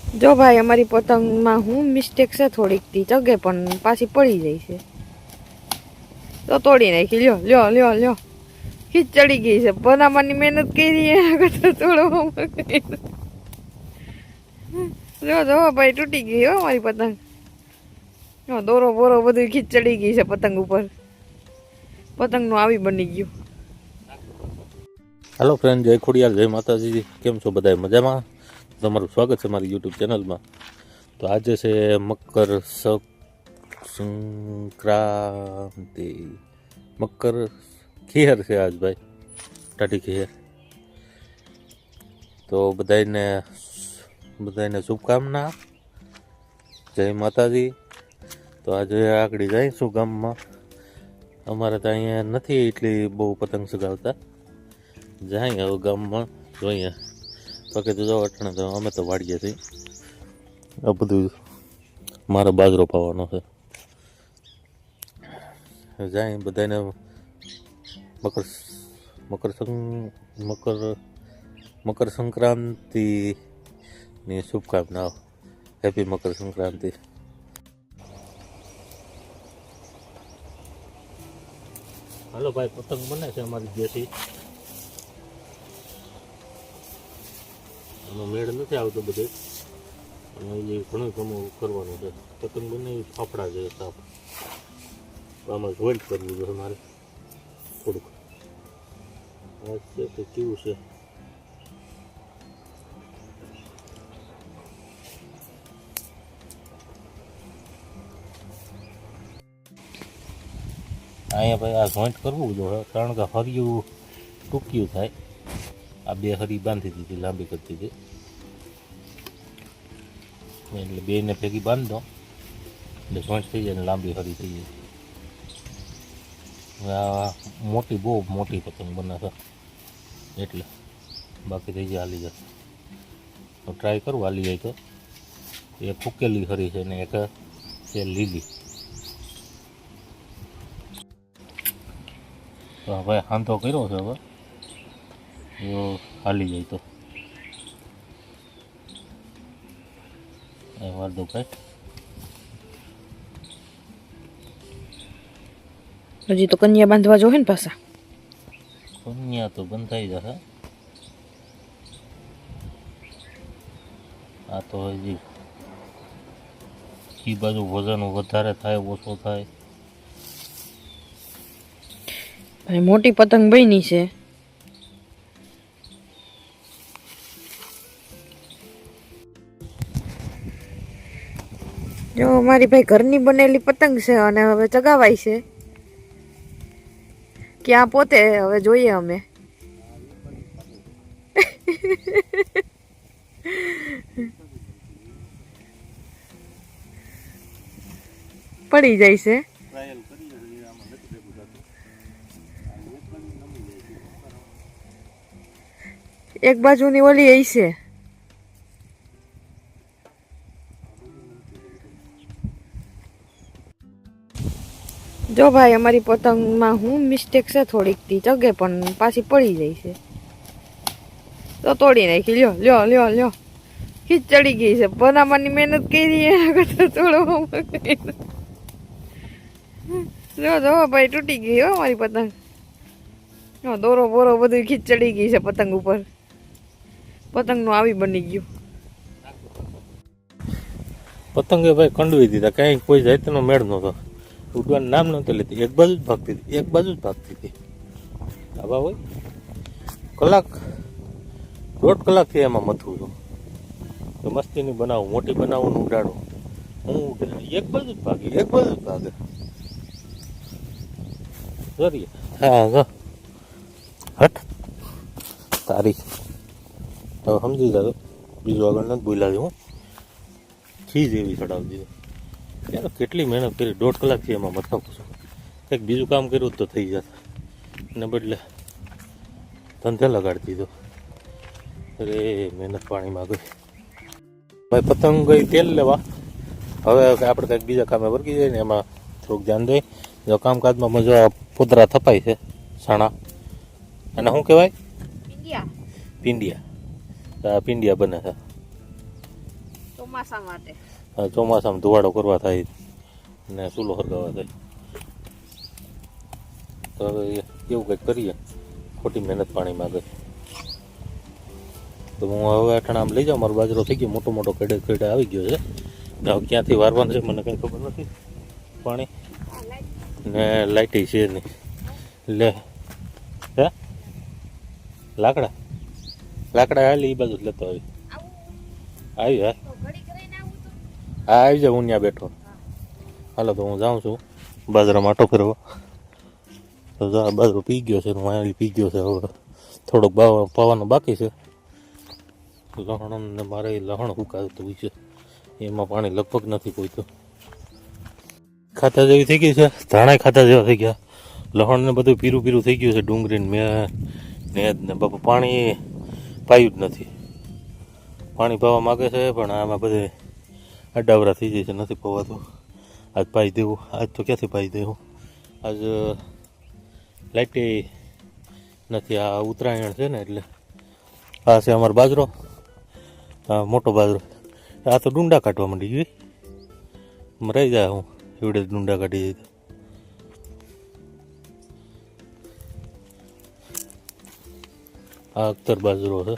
જો ભાઈ અમારી પતંગમાં હું મિસ્ટેક છે થોડીક થી ચગે પણ પાછી પડી જાય છે તો તોડી નાખી લ્યો લ્યો લ્યો લ્યો ખીચ ચડી ગઈ છે બનાવવાની મહેનત કરી એના કરતા તોડવામાં જો જો ભાઈ તૂટી ગઈ હો મારી પતંગ દોરો બોરો બધું ખીચ ચડી ગઈ છે પતંગ ઉપર પતંગનું આવી બની ગયું. હેલો ફ્રેન્ડ, જય ખોડિયાર, જય માતાજી. કેમ છો બધા? મજામાં? તમારું સ્વાગત છે મારી યુટ્યુબ ચેનલમાં. તો આજે છે મકર સંક્રાંતિ, મકર ખીર છે આજ ભાઈ, ટાટી ખીર. તો બધાને શુભકામના, જય માતાજી. તો આજે આગળ જઈશું ગામમાં. અમારે તો અહીંયા નથી એટલી બહુ પતંગ ચગાવતા, જાય હવે ગામમાં જોઈએ. બાકી તો જાઓ અઠણે તો અમે તો વાડીએ છીએ. આ બધું મારો બાજરો પાવાનો છે. જાય બધાને મકર સંક્રાંતિની શુભકામનાઓ. હેપી મકર સંક્રાંતિ. હાલો ભાઈ, પતંગ બને છે અમારી દેશી. એમાં મેળ નથી આવતો બધે, અને એ ઘણું ઘણું કરવાનું છે. પતંગ બને ફાફડા છે સાપ, તો આમાં જોઈન્ટ કરવું છે મારે થોડુંક. આ છે તો કેવું છે, અહીંયા ભાઈ આ જોઈન્ટ કરવું જોઈએ, કારણ કે હરિયું ટૂંક્યું થાય. આ બે હરી બાંધી દીધી, લાંબી કરી દીધી, એટલે બેને ભેગી બાંધી દો એટલે જોઈન્ટ થઈ જાય ને લાંબી હરી થઈ જાય. આ મોટી, બહુ મોટી પતંગ બને છે એટલે, બાકી થઈ જાય હાલી જશે. તો ટ્રાય કરું હાલી જાય તો. એ ફૂકેલી હરી છે ને એક છે લીલી. તો ભાઈ હાંધો કર્યો છે, હવે જો હાલી જાય તો વાર દો ભાઈ. હજી તો કન્યા બાંધવા જોહે ને પાછા. કન્યા તો બંધાઈ જશે. આ તો હજી એ બાજુ વજન વધારે થાય ઓછો થાય. મોટી પતંગ બની છે. જો મારી ભાઈ ઘરની બનેલી પતંગ છે અને હવે ચગાવાય છે. ક્યાં પોતે હવે જોઈએ અમે. પડી જાય છે. એક બાજુની ઓલી એ છે. જો ભાઈ અમારી પતંગમાં હું મિસ્ટેક છે થોડીક થી ચગે પણ પાછી પડી જાય છે તો તોડી નાખી લ્યો લ્યો લ્યો લ્યો ખીચ ચડી ગઈ છે બનાવવાની મહેનત કરી એના કરતા તોડવામાં જો જો ભાઈ તૂટી ગઈ હો મારી પતંગ. દોરો બોરો બધું ખીચ ચડી ગઈ છે પતંગ ઉપર. પતંગનું આવી બની ગયું. પતંગે ભાઈ કંડવી દીધા, કઈ કોઈ જાતનો મેળ નહોતો. ઉડવાનું નામ નહોતું લેતી, એક બાજુ જ ભાગતી હતી, એક બાજુ જ ભાગતી હતી. આવા હોય કલાક, 1.5 કલાકથી એમાં મથું છું તો મસ્તીની બનાવું, મોટી બનાવું ને ઉડાડું. હું એક બાજુ જ ભાગી, એક બાજુ જ ભાગે. સોરી, હા હટ તારી. હવે સમજી જાવ, બીજું આગળ નથી બોલ્યા. હું ખીજ એવી ચડાવી દીધું. યાર કેટલી મહેનત કરી, 1.5 કલાકથી એમાં મથાવું છું. કંઈક બીજું કામ કર્યું તો થઈ જશે, એને બદલે ધંધે લગાડી દીધો. અરે મહેનત પાણીમાં ગઈ ભાઈ. પતંગ ગઈ તેલ લેવા. હવે આપણે કંઈક બીજા કામે વર્ગી જાય ને એમાં થોડુંક ધ્યાન દઈએ. જો કામકાજમાં મજા પોદરા થપાય છે સાણા, અને શું કહેવાય, પિંડિયા. પિંડિયા બને છે. તો ચોમાસા માટે ચોમાસામાં ધુવાડો કરવા થાય ને ચૂલો હરગાવા થાય. તો હવે એવું કંઈક કરીએ, ખોટી મહેનત પાણી માગે. તો હું હવે અઠાણા આમ લઈ જાઉં, મારો બાજરો થઈ ગયો મોટો મોટો ખેડે ખેડે આવી ગયો છે. હવે ક્યાંથી વારવાનું છે મને કંઈ ખબર નથી. પાણી ને લાઇટી છે નહીં. લે હે લાકડા લાકડા હાલી એ બાજુ જ લેતો આવી હા હા આવી જાઉં, હું ત્યાં બેઠો. હાલો તો હું જાઉં છું બાજરામાં આટો ફેરવા. તો બાજરો પી ગયો છે, હું અહીંયા પી ગયો છે. હવે થોડોક પાવાનો બાકી છે. લહણ ને મારે લહણ સુકાતું હોય છે, એમાં પાણી લગભગ નથી કોઈ. તો ખાતા જેવી થઈ ગઈ છે, ધાણા ખાતા જેવા થઈ ગયા. લહણ ને બધું પીરું પીરું થઈ ગયું છે. ડુંગળી ને ને બાપા પાણી પાયું જ નથી. પાણી પાવા માગે છે પણ આમાં બધે અડાવરા થઈ જાય છે, નથી પવાતું. આજ પાઈ દેવું, આજ તો ક્યાંથી પાઈ દેવું. આજ લાઇટે નથી. આ ઉત્તરાયણ છે ને એટલે. આ છે અમારો બાજરો, હા મોટો બાજરો. આ તો ડુંડા કાઢવા માંડી ગઈ, રહી જાય હું એવડે ડુંડા કાઢી જાય. આ અખ્તર બાજરો છે.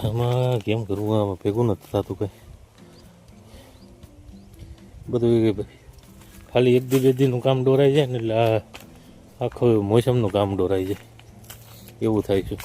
આમાં કેમ કરવું, આમાં ભેગું નથી થતું કંઈ. બધું ખાલી એક દી બે દીનું કામ દોરાઈ જાય ને એટલે આ આખું મોસમનું કામ દોરાઈ જાય એવું થાય છે.